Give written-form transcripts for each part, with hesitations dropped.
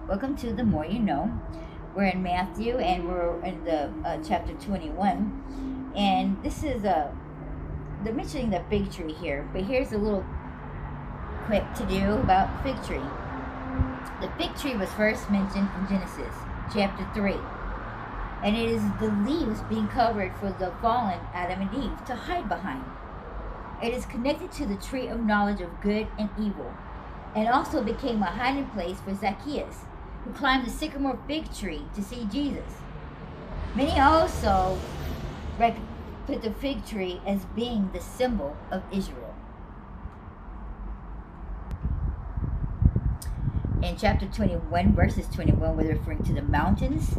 Welcome to The More You Know. We're in Matthew and we're in the chapter 21. And this is they're mentioning the fig tree here, but here's a little quick to do about fig tree. The fig tree was first mentioned in Genesis chapter 3. And it is the leaves being covered for the fallen Adam and Eve to hide behind. It is connected to the tree of knowledge of good and evil, and also became a hiding place for Zacchaeus, who climbed the sycamore fig tree to see Jesus. Many also put the fig tree as being the symbol of Israel. In chapter 21, verses 21, we're referring to the mountains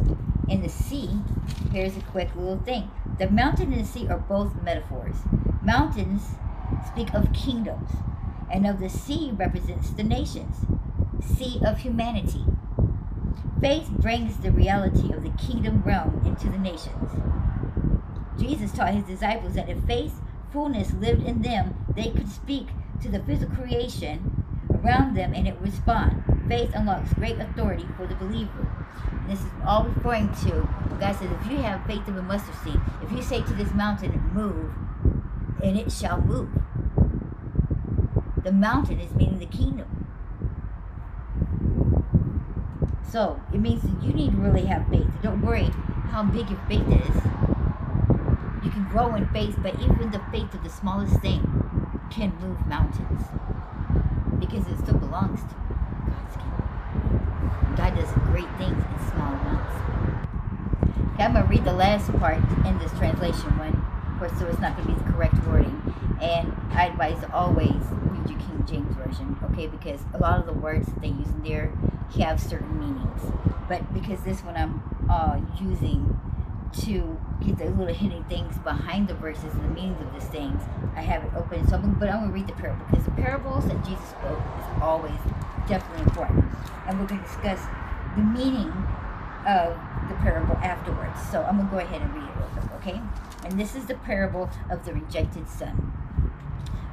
and the sea. Here's a quick little thing. The mountain and the sea are both metaphors. Mountains speak of kingdoms, and of the sea represents the nations, sea of humanity. Faith brings the reality of the kingdom realm into the nations. Jesus taught his disciples that if faith's fullness lived in them, they could speak to the physical creation around them and it would respond. Faith unlocks great authority for the believer. And this is all referring to, God says, if you have faith of a mustard seed, if you say to this mountain, move, and it shall move. The mountain is meaning the kingdom. So it means that you need to really have faith. Don't worry how big your faith is. You can grow in faith, but even the faith of the smallest thing can move mountains, because it still belongs to God's kingdom. God does great things in small amounts. Okay, I'm going to read the last part in this translation one. Of course, so it's not going to be the correct wording. And I advise to always read your King James Version, okay? Because a lot of the words that they use in there have certain meanings. But because this one I'm using to get the little hidden things behind the verses and the meanings of these things, I have it open. So I'm going to read the parable, because the parables that Jesus spoke is always definitely important. And we're going to discuss the meaning of the parable afterwards. So I'm going to go ahead and read it real quick, okay? And this is the parable of the rejected son.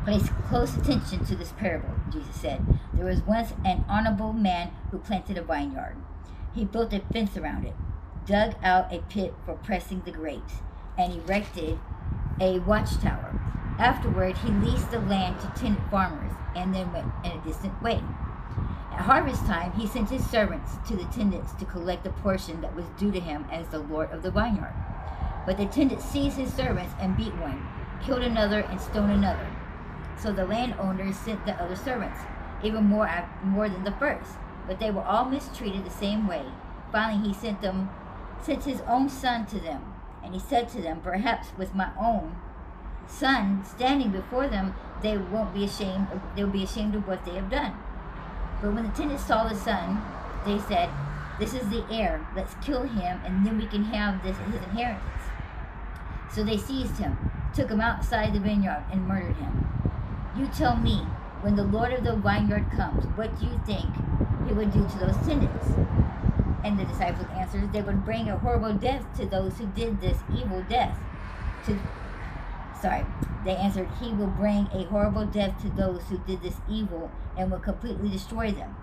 Place close attention to this parable, Jesus said. There was once an honorable man who planted a vineyard. He built a fence around it, dug out a pit for pressing the grapes, and erected a watchtower. Afterward, he leased the land to tenant farmers and then went in a distant way. At harvest time, he sent his servants to the tenants to collect a portion that was due to him as the lord of the vineyard. But the tenants seized his servants and beat one, killed another, and stoned another. So the landowner sent the other servants, even more than the first. But they were all mistreated the same way. Finally, he sent his own son to them. And he said to them, perhaps with my own son standing before them, they will be ashamed of what they have done. But when the tenants saw the son, they said, this is the heir. Let's kill him, and then we can have his inheritance. So they seized him, took him outside the vineyard, and murdered him. You tell me, when the Lord of the vineyard comes, what do you think he would do to those tenants? And the disciples answered, they would bring a horrible death to those who did this evil death. They answered, he will bring a horrible death to those who did this evil and will completely destroy them.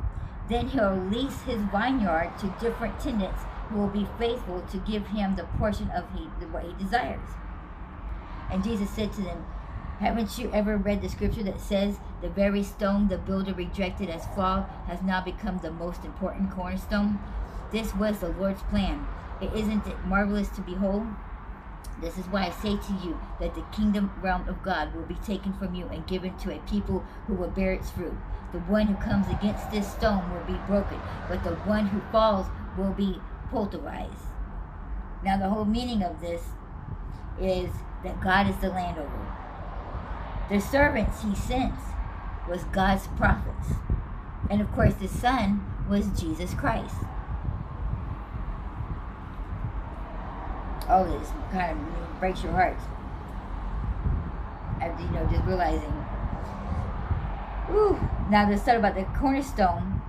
Then he'll lease his vineyard to different tenants who will be faithful to give him the portion of what he desires. And Jesus said to them, haven't you ever read the scripture that says, the very stone the builder rejected as flawed has now become the most important cornerstone? This was the Lord's plan. Isn't it marvelous to behold? This is why I say to you that the kingdom realm of God will be taken from you and given to a people who will bear its fruit. The one who comes against this stone will be broken, but the one who falls will be pulverized. Now the whole meaning of this is that God is the landowner. The servants he sent was God's prophets. And of course the son was Jesus Christ. Oh, this kind of breaks your heart. After, just realizing. Ooh. Now let's talk about the cornerstone,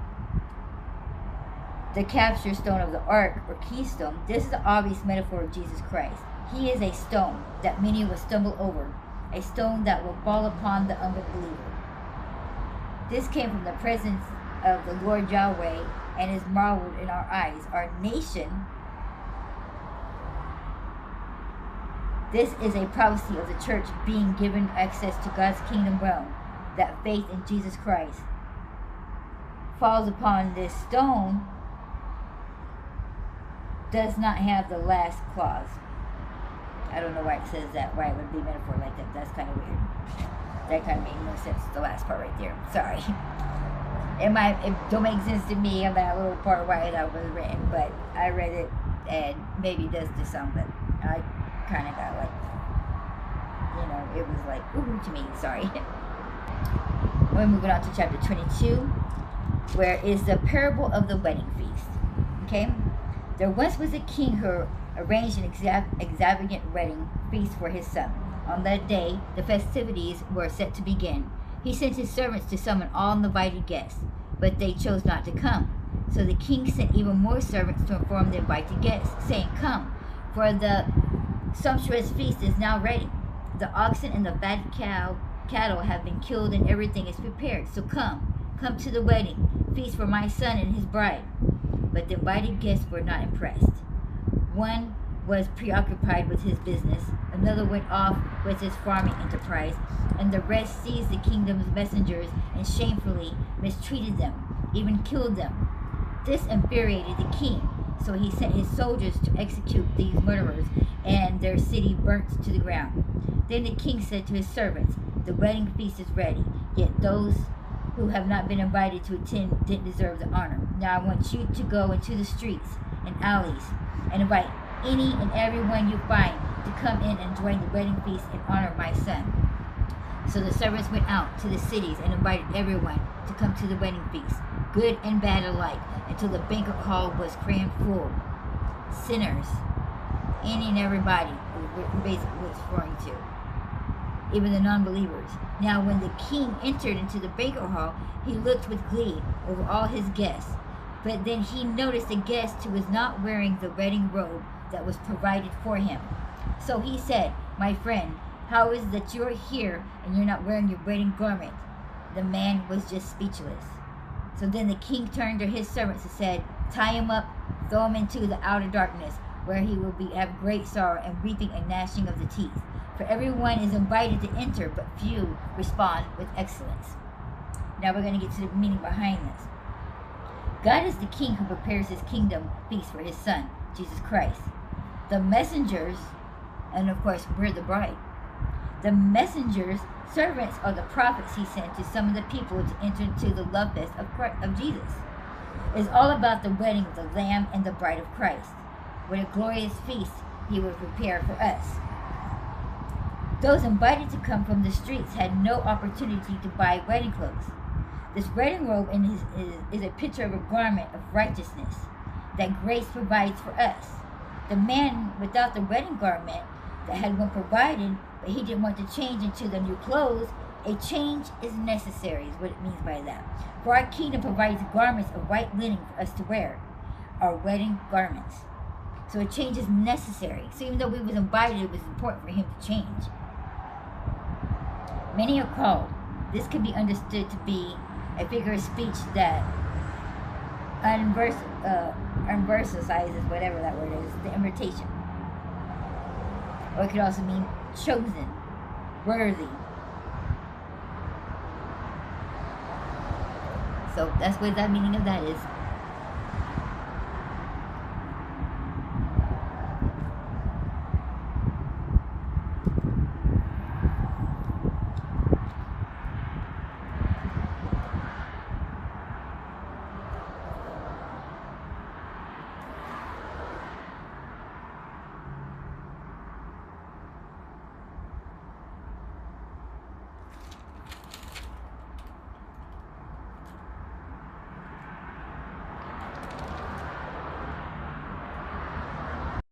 the capture stone of the ark, or keystone. This is the obvious metaphor of Jesus Christ. He is a stone that many will stumble over, a stone that will fall upon the unbeliever. This came from the presence of the Lord Yahweh and is marveled in our eyes. Our nation, this is a prophecy of the church being given access to God's kingdom realm, that faith in Jesus Christ falls upon this stone does not have the last clause. I don't know why it says that, why it would be metaphor like that. That's kind of weird. That kind of made no sense, the last part right there. Sorry. It don't make sense to me on that little part why that was written, but I read it and maybe it does to some, but I kind of got like, it was like, ooh to me, sorry. We're moving on to chapter 22, where is the parable of the wedding feast. Okay? There once was a king who arranged an extravagant wedding feast for his son. On that day, the festivities were set to begin. He sent his servants to summon all invited guests, but they chose not to come. So the king sent even more servants to inform the invited guests, saying, "Come, for the sumptuous feast is now ready. The oxen and the fat cattle have been killed and everything is prepared. So come to the wedding feast for my son and his bride." But the invited guests were not impressed. One was preoccupied with his business, another went off with his farming enterprise, and the rest seized the kingdom's messengers and shamefully mistreated them, even killed them. This infuriated the king, so he sent his soldiers to execute these murderers, and their city burnt to the ground. Then the king said to his servants, "The wedding feast is ready, yet those who have not been invited to attend didn't deserve the honor. Now I want you to go into the streets and alleys and invite any and everyone you find to come in and join the wedding feast in honor of my son." So the servants went out to the cities and invited everyone to come to the wedding feast, good and bad alike, until the banquet hall was crammed full. Sinners, any and everybody, basically was referring to, even the non-believers. Now when the king entered into the banquet hall, he looked with glee over all his guests. But then he noticed a guest who was not wearing the wedding robe that was provided for him. So he said, "My friend, how is it that you're here and you're not wearing your wedding garment?" The man was just speechless. So then the king turned to his servants and said, "Tie him up, throw him into the outer darkness, where he will have great sorrow and weeping and gnashing of the teeth. For everyone is invited to enter, but few respond with excellence." Now we're going to get to the meaning behind this. God is the king who prepares his kingdom feast for his son, Jesus Christ. The messengers, and of course we're the bride. The messengers, servants, are the prophets he sent to summon the people to enter into the love fest of Jesus. It's all about the wedding of the Lamb and the bride of Christ. What a glorious feast he would prepare for us. Those invited to come from the streets had no opportunity to buy wedding clothes. This wedding robe is a picture of a garment of righteousness that grace provides for us. The man without the wedding garment that had one provided, but he didn't want to change into the new clothes, a change is necessary, is what it means by that. For our kingdom provides garments of white linen for us to wear, our wedding garments. So a change is necessary. So even though we was invited, it was important for him to change. Many are called. This can be understood to be a figure of speech that emphasizes whatever that word is, the invitation. Or it could also mean chosen, worthy. So that's what that meaning of that is.